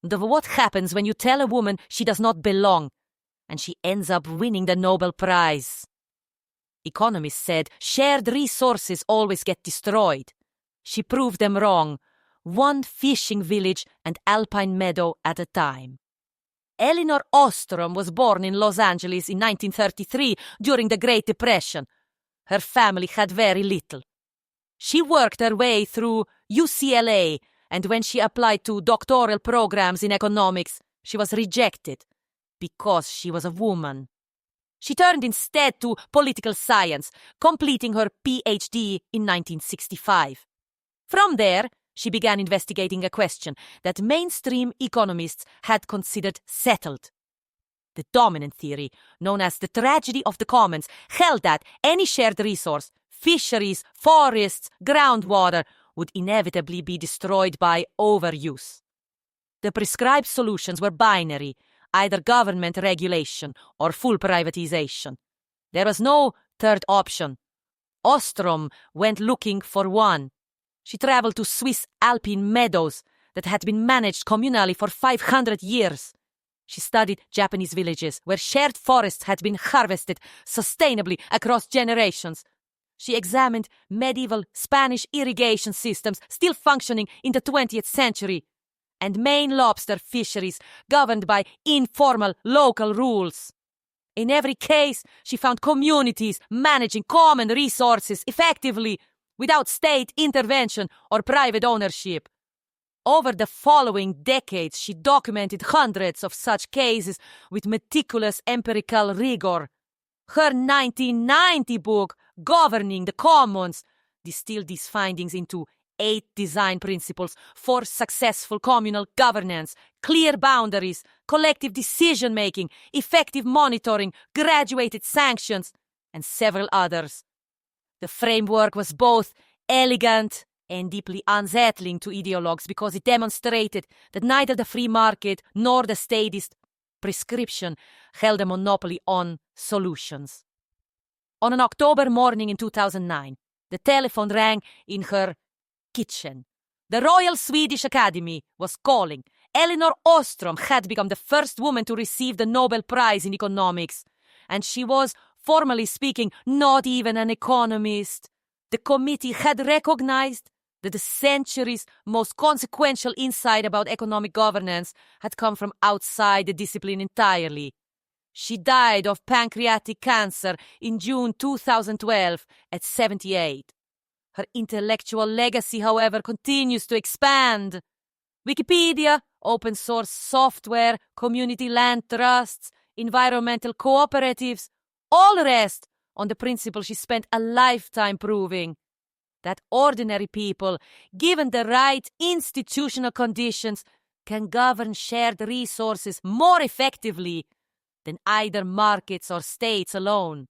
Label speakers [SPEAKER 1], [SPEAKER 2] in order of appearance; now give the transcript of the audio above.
[SPEAKER 1] of what happens when you tell a woman she does not belong, and she ends up winning the Nobel Prize. Economists said shared resources always get destroyed. She proved them wrong, one fishing village and alpine meadow at a time. Elinor Ostrom was born in Los Angeles in 1933 during the Great Depression. Her family had very little. She worked her way through UCLA, and when she applied to doctoral programs in economics, she was rejected because she was a woman. She turned instead to political science, completing her PhD in 1965. From there, she began investigating a question that mainstream economists had considered settled. The dominant theory, known as the tragedy of the commons, held that any shared resource, fisheries, forests, groundwater, would inevitably be destroyed by overuse. The prescribed solutions were binary, either government regulation or full privatization. There was no third option. Ostrom went looking for one. She traveled to Swiss alpine meadows that had been managed communally for 500 years. She studied Japanese villages where shared forests had been harvested sustainably across generations. She examined medieval Spanish irrigation systems still functioning in the 20th century, and Maine lobster fisheries governed by informal local rules. In every case, she found communities managing common resources effectively, without state intervention or private ownership. Over the following decades, she documented hundreds of such cases with meticulous empirical rigor. Her 1990 book, Governing the Commons, distilled these findings into 8 design principles for successful communal governance: clear boundaries, collective decision-making, effective monitoring, graduated sanctions, and several others. The framework was both elegant and deeply unsettling to ideologues because it demonstrated that neither the free market nor the statist prescription held a monopoly on solutions. On an October morning in 2009, the telephone rang in her kitchen. The Royal Swedish Academy was calling. Elinor Ostrom had become the first woman to receive the Nobel Prize in economics, and she was, formally speaking, not even an economist. The committee had recognized that the century's most consequential insight about economic governance had come from outside the discipline entirely. She died of pancreatic cancer in June 2012 at 78. Her intellectual legacy, however, continues to expand. Wikipedia, open source software, community land trusts, environmental cooperatives, all rest on the principle she spent a lifetime proving: that ordinary people, given the right institutional conditions, can govern shared resources more effectively than either markets or states alone.